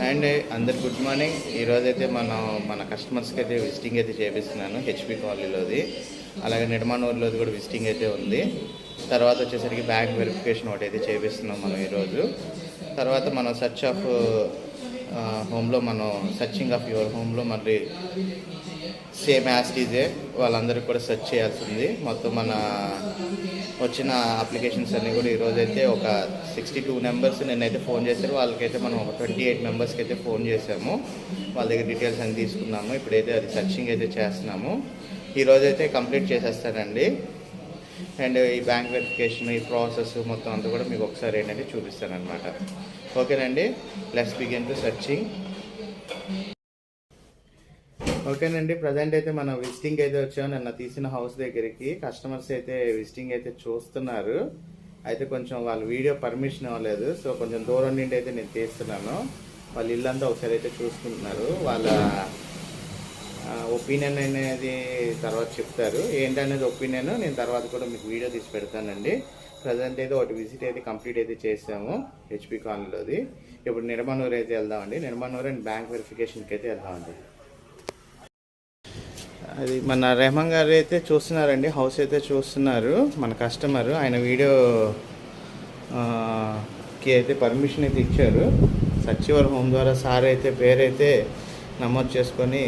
And అందరు good morning. ఈరోజైతే మన కస్టమర్స్కి అయితే విజిటింగ్ అయితే చేపిస్తున్నాను హెచ్పి కాలనీలోది. అలాగే నిడమానూరులోది కూడా విజిటింగ్ అయితే ఉంది. తర్వాత వచ్చేసరికి బ్యాంక్ వెరిఫికేషన్ ఒకటి అయితే చేపిస్తున్నాం మనం ఈరోజు. తర్వాత మనం సర్చ్ ఆఫ్ హోమ్లో మనం సర్చింగ్ ఆఫ్ యువర్ హోమ్లో మళ్ళీ సేమ్ యాస్టీజే వాళ్ళందరికీ కూడా సెర్చ్ చేయాల్సింది. మొత్తం మన వచ్చిన అప్లికేషన్స్ అన్నీ కూడా ఈరోజైతే ఒక 62 నెంబర్స్ నిన్నైతే ఫోన్ చేశారు. వాళ్ళకైతే మనం ఒక 28 మెంబర్స్కి అయితే ఫోన్ చేసాము. వాళ్ళ దగ్గర డీటెయిల్స్ అన్ని తీసుకున్నాము. ఇప్పుడైతే అది సర్చింగ్ అయితే చేస్తున్నాము. ఈరోజైతే కంప్లీట్ చేసేస్తానండి. అండ్ ఈ బ్యాంక్ వెరిఫికేషన్ ఈ ప్రాసెస్ మొత్తం అంతా కూడా మీకు ఒకసారి ఏంటంటే చూపిస్తానమాట. ఓకేనండి, లెట్స్ బిగిన్ టు సర్చింగ్. ఓకేనండి, ప్రజెంట్ అయితే మనం విజిటింగ్ అయితే వచ్చాము. నిన్న తీసిన హౌస్ దగ్గరికి కస్టమర్స్ అయితే విజిటింగ్ అయితే చూస్తున్నారు. అయితే కొంచెం వాళ్ళు వీడియో పర్మిషన్ ఇవ్వలేదు, సో కొంచెం దూరం నుండి అయితే నేను తీస్తున్నాను. వాళ్ళ ఇల్లంతా ఒకసారి అయితే చూసుకుంటున్నారు. వాళ్ళ ఒపీనియన్ అనేది తర్వాత చెప్తారు. ఏంటనేది ఒపీనియన్ నేను తర్వాత కూడా మీకు వీడియో తీసి పెడతానండి. ప్రజెంట్ అయితే ఒకటి విజిట్ అయితే కంప్లీట్ అయితే చేసాము హెచ్పి కాలనీలోది. ఇప్పుడు నిడమనూరు అయితే వెళ్దామండి. నిడమనూరు అండ్ బ్యాంక్ వెరిఫికేషన్కి అయితే వెళ్దామండి. అది మన రెహమాన్ గారు అయితే చూస్తున్నారండి, హౌస్ అయితే చూస్తున్నారు. మన కస్టమర్ ఆయన వీడియోకి అయితే పర్మిషన్ అయితే ఇచ్చారు. సర్చ్ యువర్ హోమ్ ద్వారా సార్ అయితే పేరైతే నమోదు చేసుకొని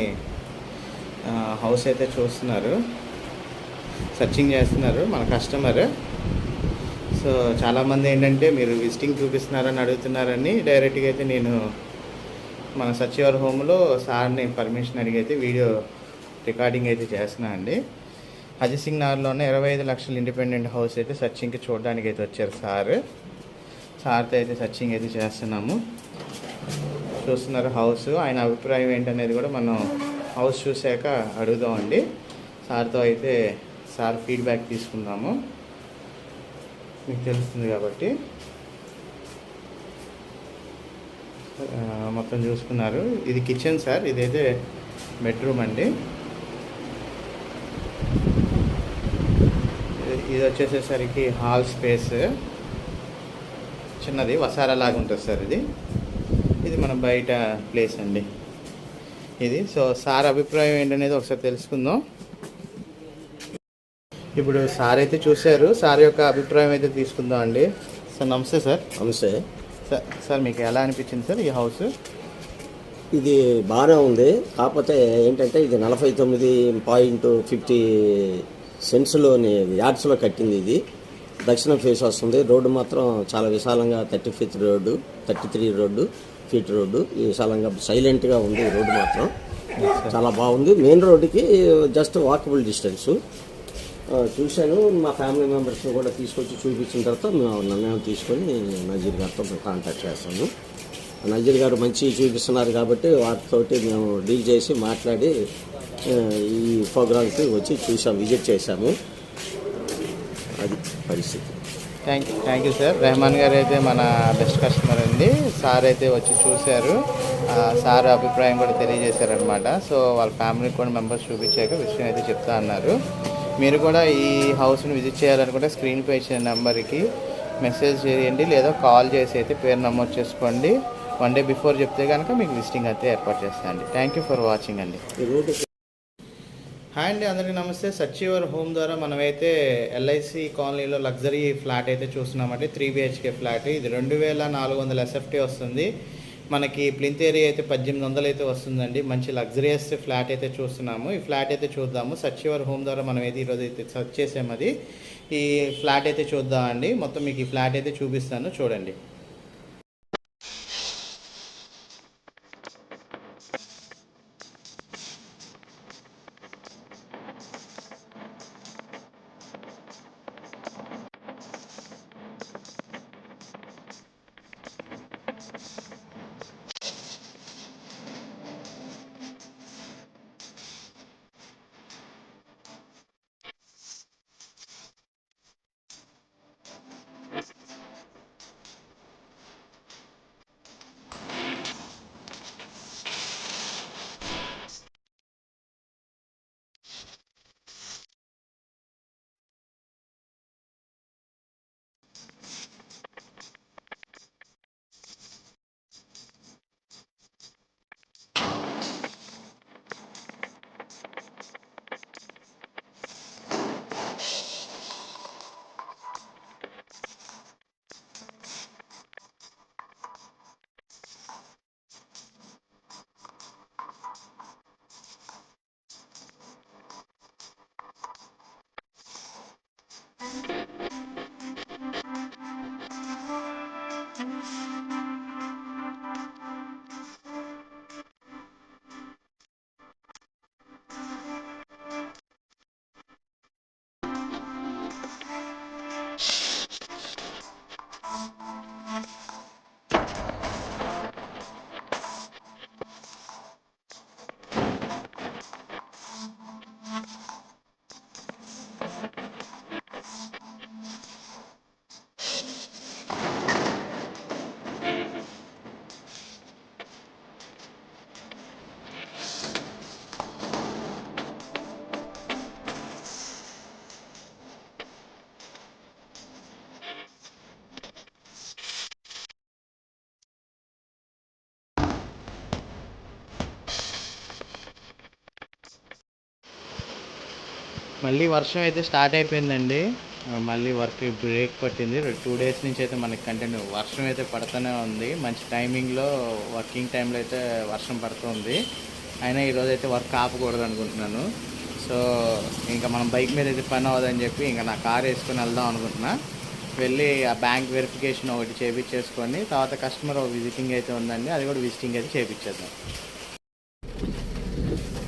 హౌస్ అయితే చూస్తున్నారు, సర్చింగ్ చేస్తున్నారు మన కస్టమర్. సో చాలామంది ఏంటంటే మీరు విజిటింగ్ చూపిస్తున్నారని అడుగుతున్నారని డైరెక్ట్గా అయితే నేను మన సర్చ్ యువర్ హోమ్లో సార్ని పర్మిషన్ అడిగి అయితే వీడియో రికార్డింగ్ అయితే చేస్తున్నా అండి. అజిత్ సింగ్ నగర్లోనే 25 లక్షల ఇండిపెండెంట్ హౌస్ అయితే సర్చింగ్కి చూడడానికి అయితే వచ్చారు సార్తో అయితే సర్చింగ్ అయితే చేస్తున్నాము. చూస్తున్నారు హౌస్. ఆయన అభిప్రాయం ఏంటనేది కూడా మనం హౌస్ చూశాక అడుగుదామండి. సార్తో అయితే సార్ ఫీడ్బ్యాక్ తీసుకుందాము, మీకు తెలుస్తుంది కాబట్టి. మొత్తం చూసుకున్నారు. ఇది కిచెన్ సార్, ఇదైతే బెడ్రూమ్ అండి. ఇది వచ్చేసేసరికి హాల్ స్పేస్ చిన్నది వసారా లాగా ఉంటుంది సార్. ఇది మన బయట ప్లేస్ అండి ఇది. సో సార్ అభిప్రాయం ఏంటనేది ఒకసారి తెలుసుకుందాం. ఇప్పుడు సార్ అయితే చూశారు, సార్ యొక్క అభిప్రాయం అయితే తీసుకుందాం అండి. సార్ నమస్తే సార్. నమస్తే సార్ మీకు ఎలా అనిపించింది సార్ ఈ హౌస్? ఇది బాగానే ఉంది. కాకపోతే ఏంటంటే ఇది 49.50 సెంట్స్లోని యార్డ్స్లో కట్టింది. ఇది దక్షిణం ఫేస్ వస్తుంది. రోడ్డు మాత్రం చాలా విశాలంగా 33 ఫీట్ రోడ్డు విశాలంగా సైలెంట్గా ఉంది. రోడ్డు మాత్రం చాలా బాగుంది. మెయిన్ రోడ్డుకి జస్ట్ వాకబుల్ డిస్టెన్సు. చూశాను. మా ఫ్యామిలీ మెంబర్స్ని కూడా తీసుకొచ్చి చూపించిన తర్వాత మేము నిర్ణయం తీసుకొని నజీర్ గారితో కాంటాక్ట్ చేస్తాము. నజీర్ గారు మంచి చూపిస్తున్నారు కాబట్టి వాటితోటి మేము డీల్ చేసి మాట్లాడి ఈ ప్రోగ్రామ్కి వచ్చి చూసాము, విజిట్ చేశాము. అది పరిస్థితి. Thank you sir. రెహమాన్ గారు అయితే మన బెస్ట్ కస్టమర్ అండి. సార్ అయితే వచ్చి చూశారు, సార్ అభిప్రాయం కూడా తెలియజేశారనమాట. సో వాళ్ళ ఫ్యామిలీకి కూడా మెంబర్స్ చూపించాక విషయం అయితే చెప్తా అన్నారు. మీరు కూడా ఈ హౌస్ని విజిట్ చేయాలనుకుంటే స్క్రీన్పై ఇచ్చిన నెంబర్కి మెసేజ్ చేయండి, లేదా కాల్ చేసి అయితే పేరు నమోదు చేసుకోండి. 1 డే బిఫోర్ చెప్తే కనుక మీకు విజిటింగ్ అయితే ఏర్పాటు చేస్తానండి. థ్యాంక్ యూ ఫర్ వాచింగ్ అండి. హాయ్ అండి, అందరికీ నమస్తే. సర్చ్ యువర్ హోమ్ ద్వారా మనమైతే ఎల్ఐసి కాలనీలో లగ్జరీ ఫ్లాట్ అయితే చూస్తున్నామంటే 3 BHK ఫ్లాట్. ఇది 2400 SFT వస్తుంది. మనకి ప్లింత్ ఏరియా అయితే 1800 అయితే వస్తుందండి. మంచి లగ్జరియస్ ఫ్లాట్ అయితే చూస్తున్నాము. ఈ ఫ్లాట్ అయితే చూద్దాము. సర్చ్ యువర్ హోమ్ ద్వారా మనం అయితే ఈరోజు అయితే సర్చ్ చేసాము. అది ఈ ఫ్లాట్ అయితే చూద్దామండి. మొత్తం మీకు ఈ ఫ్లాట్ అయితే చూపిస్తాను, చూడండి. మళ్ళీ వర్షం అయితే స్టార్ట్ అయిపోయిందండి. మళ్ళీ వర్క్ బ్రేక్ పట్టింది. 2 డేస్ నుంచి అయితే మనకి కంటిన్యూ వర్షం అయితే పడుతూనే ఉంది. మంచి టైమింగ్లో వర్కింగ్ టైంలో అయితే వర్షం పడుతుంది. అయినా ఈరోజు అయితే వర్క్ ఆపకూడదు అనుకుంటున్నాను. సో ఇంకా మనం బైక్ మీద అయితే పని అవ్వదని చెప్పి ఇంకా నా కార్ వేసుకొని వెళ్దాం అనుకుంటున్నా. వెళ్ళి ఆ బ్యాంక్ వెరిఫికేషన్ ఒకటి చేయించేసుకొని తర్వాత కస్టమర్ విజిటింగ్ అయితే ఉందండి, అది కూడా విజిటింగ్ అయితే చేయించేద్దాం.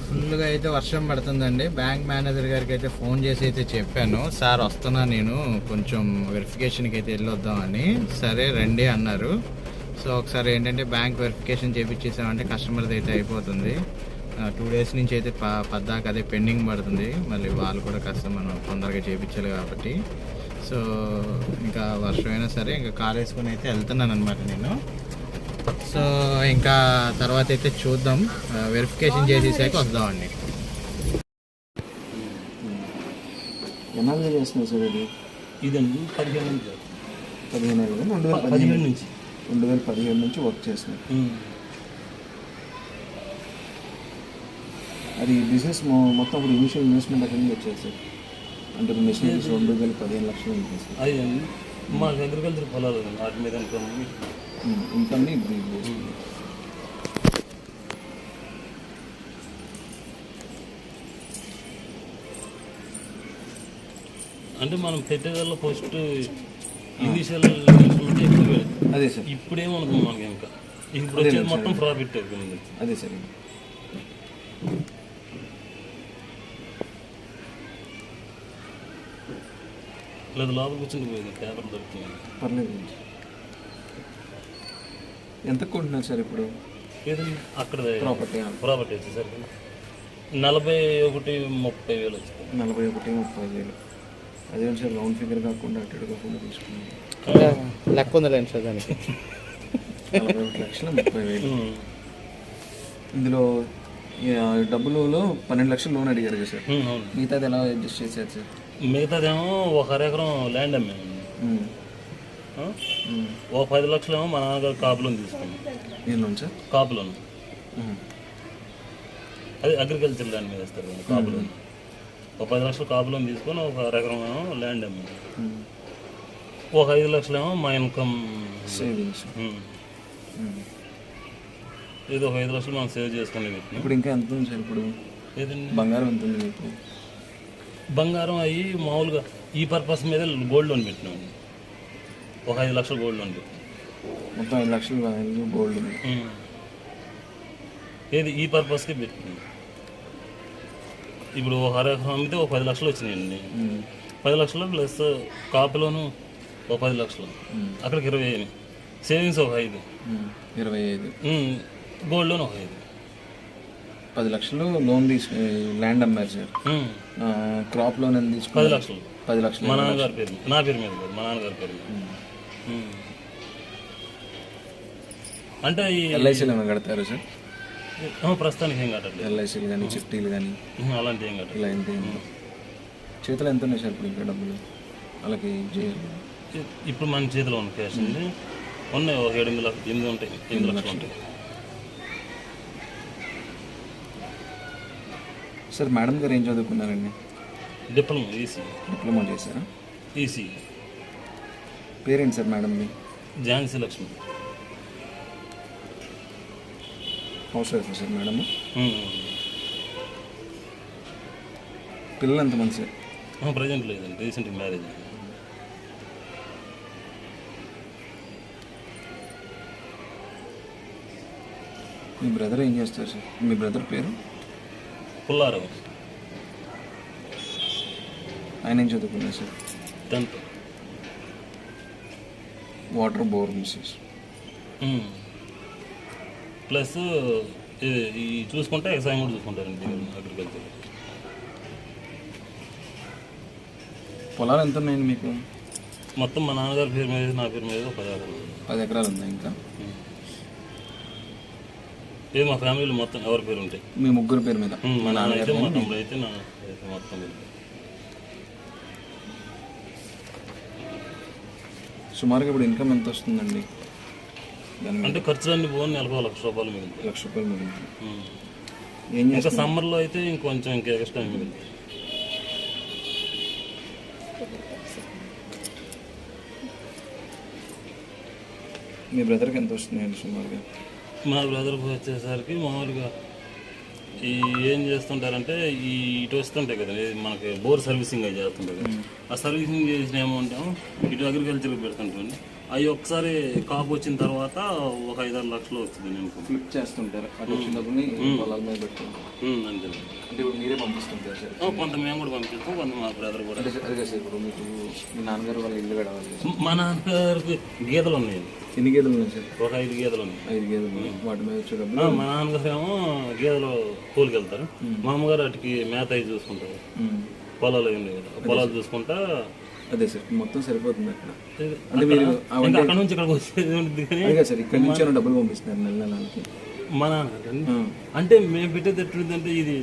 ఫుల్గా అయితే వర్షం పడుతుందండి. బ్యాంక్ మేనేజర్ గారికి అయితే ఫోన్ చేసి అయితే చెప్పాను, సార్ వస్తున్నా నేను కొంచెం వెరిఫికేషన్కి అయితే వెళ్ళొద్దామని. సరే రండి అన్నారు. సో ఒకసారి ఏంటంటే బ్యాంక్ వెరిఫికేషన్ చేయించేసామంటే కస్టమర్ది అయితే అయిపోతుంది. 2 డేస్ నుంచి అయితే పద్దాక అదే పెండింగ్ పడుతుంది. మళ్ళీ వాళ్ళు కూడా కాస్త మనం తొందరగా చేయించాలి కాబట్టి. సో ఇంకా వర్షం అయినా సరే ఇంకా కార్ వేసుకొని అయితే వెళ్తున్నాను అనమాట నేను. సో ఇంకా తర్వాత అయితే చూద్దాం, వెరిఫికేషన్ చేసేసాక వద్దామండి. ఎన్నాళ్ళు చేస్తున్నారు సార్ ఇది? ఇదండి 15 నుంచి 15 ఏళ్ళు 15 నుంచి 2017 నుంచి వర్క్ చేస్తున్నారు. అది బిజినెస్ మొత్తం ఇప్పుడు ఇనిషియల్ ఇన్వెస్ట్మెంట్ అక్కడి నుంచి వచ్చేది సార్. అంటే మెషిన్ 2015 లక్షలు ఉంటుంది సార్. అది మాకు అగ్రికల్చర్ పొలాలు వాటి మీద ఇన్కమ్ ఇప్పుడు అంటే మనం పెట్టేదాల్లో ఫస్ట్ ఇనిషియల్ ఇన్వెస్ట్మెంట్ ఎక్కువ. అదే సార్. ఇప్పుడేమనుకున్నాం మనకి ఇంకా ఇప్పుడు వచ్చేది మొత్తం ప్రాఫిట్ అయిపోయింది. అదే సార్. లేదు లోపల కూర్చుని పోయింది, పేపర్ దొరుకుతుంది. పర్లేదు. ఎంత కొంటున్నారు సార్ ఇప్పుడు? ఏది అక్కడ ప్రాపర్టీ వచ్చేసరికి 41-30 వచ్చింది. 41-30 అదే సార్, రౌండ్ ఫిగర్ కాకుండా అటు కాకుండా తీసుకున్నాను. లెక్క ఉందిలేండి సార్ దానికి. 41,30,000. ఇందులో డబ్బులలో 12 లక్షలు లోన్ అడిగారు కదా సార్. మిగతాది ఎలా అడ్జస్ట్ చేశారు సార్? మిగతాదేమో 1 ఎకరం ల్యాండ్ అమ్మాము. ఓ 10 లక్షలేమో మా నాన్నగారు కాపు లోన్ తీసుకున్నాం. ఏం లోన్ సార్? కాపు లోన్. అది అగ్రికల్చర్ ల్యాండ్ మీద ఇస్తారు కాపు లోన్. ఒక 10 లక్షలు కాపు లోన్ తీసుకొని 1 ఎకరం ల్యాండ్ అమ్మాము. ఒక 5 లక్షలేమో మా ఇన్కమ్ సేవింగ్స్. ఏదో ఒక 5 లక్షలు మనం సేవ్ చేసుకుని పెట్టినాం. ఇప్పుడు ఇంకా ఎంత ఉంది సార్? ఇప్పుడు ఏదండి బంగారం ఎంత ఉంది మీకు? బంగారం అయ్యి మామూలుగా ఈ పర్పస్ మీద గోల్డ్ లోన్ పెట్టినాం. ఒక 5 లక్షలు గోల్డ్ లోన్ పెట్టినాం. మొత్తం 5 లక్షలు గోల్డ్ ఉంది. ఏది ఈ పర్పస్కి పెట్టినాం. ఇప్పుడు ఒక 1 ఎకరం అమ్మితే ఒక 10 లక్షలు వచ్చినాయండి. 10 లక్షలు ప్లస్ కాపులోను ఒక 10 లక్షలు, అక్కడికి 25. సేవింగ్స్ ఒక 5. 25. గోల్డ్ లోన్ ఒక 5. 10 లక్షలు లోన్ ల్యాండ్ అమ్మారు సార్. క్రాప్ లోన్ ఎంత తీసుకున్నారు? 10 లక్షలు. 10 లక్షలు మా నాన్నగారి పేరు, నా పేరు మీద కాదు, మా నాన్నగారి పేరు మీద. అంటే ఈ ఎల్ఐసీలు ఏమైనా కడతారు సార్? ప్రస్తుతానికి ఏం కట్టండి. ఎల్ఐసీలు కానీ చిట్టీలు కానీ అలాంటివి ఏం కట్టండి. ఇలా ఎంత చేతిలో ఎంత ఉన్నాయి సార్ ఇప్పుడు ఇంకా డబ్బులు వాళ్ళకి చేయాలి? ఇప్పుడు మన చేతిలో ఉన్న క్యాష్ ఉంది, ఉన్నాయి. ఒక 8 ఉంటాయి, 8 లక్షలు ఉంటాయి. సార్ మేడం గారు ఏం చదువుకున్నారండి? Diploma EC. డిప్లొమా చేశారా? ఈసీ. పేరేంటి సార్ మేడం మీ? Jhansi Lakshmi. Housewife sir madam? పిల్లలు ఎంతమంది సార్? ప్రజెంట్ లేదండి, రీసెంట్ మ్యారేజ్. మీ బ్రదర్ ఏం చేస్తారు సార్? మీ బ్రదర్ పేరు? పుల్లారావు. ఆయన ఏం చదువుకున్నారు sir? 10th. Water bore misses. Plus ఈ చూసుకుంటే వ్యవసాయం కూడా చూసుకుంటారండి, అగ్రికల్చర్. పొలాలు ఎంత ఉన్నాయండి మీకు? మొత్తం మా నాన్నగారి పేరు మీద, నా పేరు మీద 10 ఎకరాలు. 10 ఎకరాలు ఉన్నాయి ఇంకా? ఇది మా ఫ్యామిలీలో మొత్తం ఎవరి పేరు ఉంటాయి? మీ ముగ్గురు పేరు మీద? మా నాన్న అయితే, మా తమ్ముడు అయితే, నా మొత్తం. సుమారుగా ఇప్పుడు ఇన్కమ్ ఎంత వస్తుందండి? అంటే ఖర్చులన్నీ పోని నెలకు 1 లక్ష రూపాయలు మిగులుతాయి. 1 లక్ష రూపాయలు మిగులుతాయి. ఏం ఇంకా చేస్తారు? సమ్మర్లో అయితే ఇంకొంచెం ఇంకా ఎక్స్ట్రా మిగులుతాయి. మీ బ్రదర్కి ఎంత వస్తున్నాయండి సుమారుగా? మా బ్రదర్కి వచ్చేసరికి మామూలుగా ఈ ఏం చేస్తుంటారంటే ఈ ఇటు వస్తుంటాయి కదా, ఇది మనకి బోర్ సర్వీసింగ్ అవి చేస్తుంటారు కదా, ఆ సర్వీసింగ్ చేసిన అమౌంట్ ఏమో ఇటు అగ్రికల్చర్కి పెడుతుంటాను. అవి ఒకసారి కాపు వచ్చిన తర్వాత ఒక 5-6 లక్షలు వస్తుంది నేను. ఫ్లిప్ చేస్తుంటారు అటు వచ్చిన డబ్బుని పొలాల మీద పెట్టుకుంటారు. అంతే. అంటే ఇప్పుడు మీరే పంపిస్తుంటారు సార్? కొంత మేము కూడా పంపిస్తాం, కొంత మా బ్రదర్ కూడా. అదే సార్, ఇప్పుడు మీకు మీ నాన్నగారు వాళ్ళ ఇల్లు కడవాలి. మా నాన్నగారికి గేదెలు ఉన్నాయి. ఎన్ని గేదెలు ఉన్నాయి సార్? ఒక 5 గేదెలు ఉన్నాయి. 5 గేదెలు ఉన్నాయి. వాటి మీద వచ్చే డబ్బులు మా నాన్నగారు ఏమో గేదెలు కూలికి వెళ్తారు, మా అమ్మగారు వాటికి మేత అవి చూసుకుంటారు. పొలాలు అవి ఉన్నాయి కదా, పొలాలు చూసుకుంటా. అదే సార్, మొత్తం సరిపోతుంది అక్కడ. అంటే మీరు ఇంకా అక్కడ నుంచి ఇక్కడికి వచ్చేది ఉంటుంది కానీ అదే సార్, ఇక్కడ నుంచి ఏమైనా డబ్బులు పంపిస్తున్నారు నెలకి? మా నాన్న అంటే మేము పెట్టేది ఎట్లుందంటే ఇది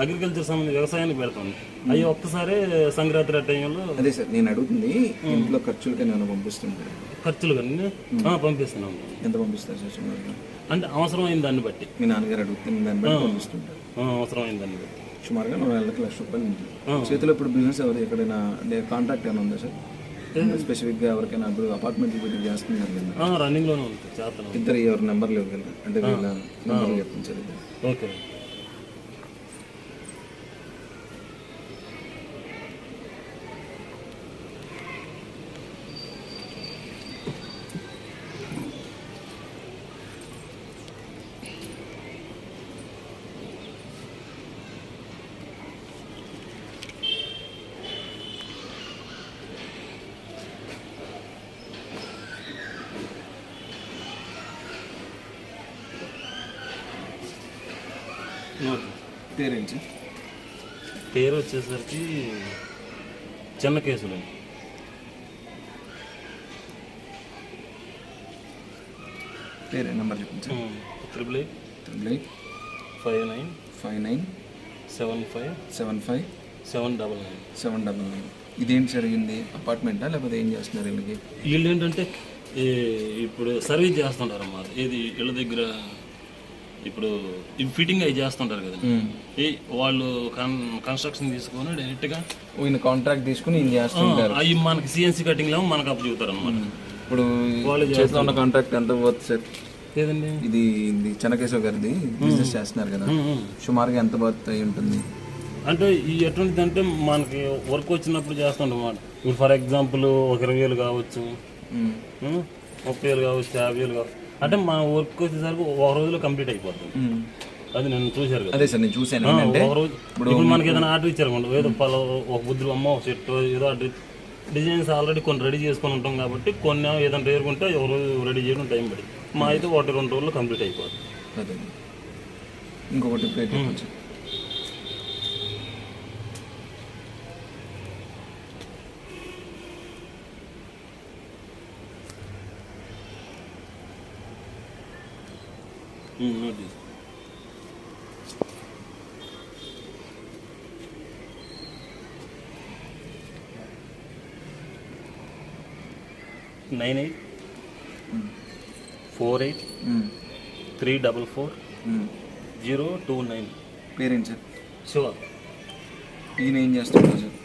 అగ్రికల్చర్ సంబంధించి వ్యవసాయానికి పెడతాం. అవి ఒక్కసారే సంక్రాంతి టైంలో. అదే సార్ నేను అడుగుతుంది, ఇంట్లో ఖర్చులకి ఏమైనా పంపిస్తుంటారు? ఖర్చులు కానీ పంపిస్తున్నాం. ఎంత పంపిస్తారు సార్ సుమారుగా? అంటే అవసరమైన దాన్ని బట్టి. మీ నాన్నగారు అడుగుతున్న దాన్ని బట్టి పంపిస్తుంటారు. అవసరమైన దాన్ని బట్టి సుమారుగా 40 లక్షల రూపాయలు ఉంటుంది చేతిలో. ఇప్పుడు బిజినెస్ ఎవరు ఎక్కడైనా కాంట్రాక్ట్ ఏమైనా ఉందా సార్ స్పెసిఫిక్గా ఎవరికైనా? ఇప్పుడు అపార్ట్మెంట్లు పెట్టి చేస్తున్నారు కదా, రన్నింగ్లోనే ఉంటుంది, చేస్తాను. ఇద్దరు ఎవరి నెంబర్లు ఇవ్వగలరు అంటే వీళ్ళ నెంబర్లు చెప్పించారు. ఓకే. పేరేంటి సార్? పేరు వచ్చేసరికి చిన్న కేసులు. పేరే నెంబర్ చెప్పండి సార్. 888 59 59 75 75 799. 799. ఇదేంటి జరిగింది? అపార్ట్మెంటా లేకపోతే ఏం చేస్తున్నారు వీళ్ళకి? వీళ్ళు ఏంటంటే ఇప్పుడు సర్వీస్ చేస్తుంటారు అన్నమాట. ఏది ఇళ్ళ దగ్గర ఇప్పుడు ఇవి ఫిట్టింగ్ అవి చేస్తుంటారు కదా, వాళ్ళు కన్స్ట్రక్షన్ తీసుకొని డైరెక్ట్గా ఈయన కాంట్రాక్ట్ తీసుకుని ఈయన చేస్తుంటారు. అవి మనకి సిఎన్సీ కటింగ్ లో మనకు అప్పు చూపుతారు అనమాట. ఇప్పుడు వాళ్ళు చేస్తూ ఉన్న కాంట్రాక్ట్ ఎంత పోతుంది సార్? లేదండి, ఇది చెన్నకేశవ్ గారిది బిజినెస్ చేస్తున్నారు కదా, సుమారుగా ఎంత పోతుంది అయి ఉంటుంది? అంటే ఈ ఎటువంటిది అంటే మనకి వర్క్ వచ్చినప్పుడు చేస్తుంటాం అన్నమాట. ఇప్పుడు ఫర్ ఎగ్జాంపుల్ ఒక 20,000 కావచ్చు, 30,000 కావచ్చు, 50,000 కావచ్చు. అంటే మన వర్క్ వచ్చేసరికి ఒక రోజులో కంప్లీట్ అయిపోతుంది. అది నేను చూశారు కదా. అదే సార్ నేను చూశాను. ఒక రోజు ఇప్పుడు మనకి ఏదైనా ఆర్డర్ ఇచ్చారనుకోండి, ఏదో ఒక బుద్ధులు అమ్మ ఒక సెట్ ఏదో ఆర్డర్ డిజైన్స్ ఆల్రెడీ కొన్ని రెడీ చేసుకొని ఉంటాం కాబట్టి కొన్ని ఏదైనా ఏరుకుంటే ఒక రోజు రెడీ చేయడం టైం పడి మా అయితే 1-2 రోజుల్లో కంప్లీట్ అయిపోతుంది. అదే ఇంకొకటి ప్లేట్ కొంచెం నోట్ చేసి 98 48 344 029. పేరేంటి సార్? శివ. ఈయన ఏం చేస్తుంటారు సార్?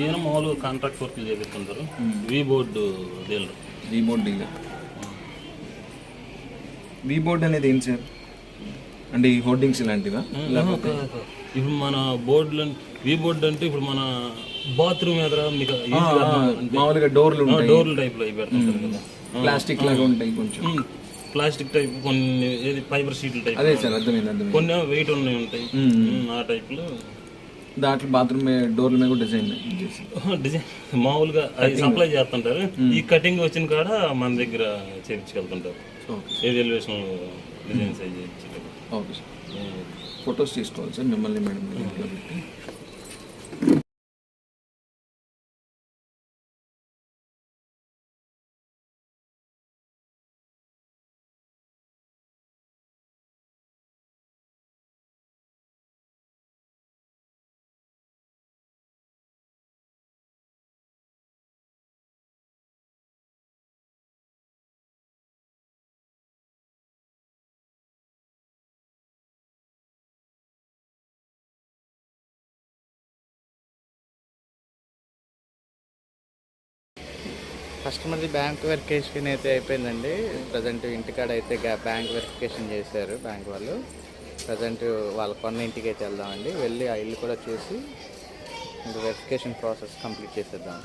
ఈయన మామూలుగా కాంట్రాక్ట్ వర్క్లు చేపిస్తుంటారు. వి బోర్డు డీలర్. వి బోర్డ్ డీలర్. వి బోర్డ్ అనేది ఏంటి సార్? అంటే ఈ హోర్డింగ్స్ ఇలాంటివా? ఇప్పుడు మన బోర్డులు వి బోర్డు అంటే ఇప్పుడు మన బాత్రూమ్ ఎదురా మీకు మామూలుగా డోర్లు డోర్లు టైప్ లో పెడుతుంటారు కదా, ప్లాస్టిక్ లాగా ఉంటాయి కొంచెం. ప్లాస్టిక్ టైప్ కొన్ని ఏది ఫైబర్ షీట్లు టైప్. అదే సార్ అర్థమైంది. కొన్ని వెయిట్ ఉన్నాయి ఉంటాయి ఆ టైప్ లో. దాంట్లో బాత్రూమ్ డోర్ల మీద కూడా డిజైన్ మామూలుగా అది సప్లై చేస్తుంటారు. ఈ కటింగ్ వచ్చిన కాడ మన దగ్గర చేయించుకెళ్తుంటారు. ఏది ఎలివేషన్ డిజైన్స్ అవి చేయించుకెళ్తారు. Okay sir. ఫొటోస్ తీసుకోవాలి సార్ మిమ్మల్ని మేడం పెట్టి. కస్టమర్ది బ్యాంక్ వెరిఫికేషన్ అయితే అయిపోయిందండి. ప్రజెంట్ ఇంటికాడ అయితే బ్యాంక్ వెరిఫికేషన్ చేశారు బ్యాంక్ వాళ్ళు. ప్రజెంట్ వాళ్ళ కొన్న ఇంటికి అయితే వెళ్దామండి. వెళ్ళి ఆ ఇల్లు కూడా చూసి ఇంకా వెరిఫికేషన్ ప్రాసెస్ కంప్లీట్ చేసేద్దాం.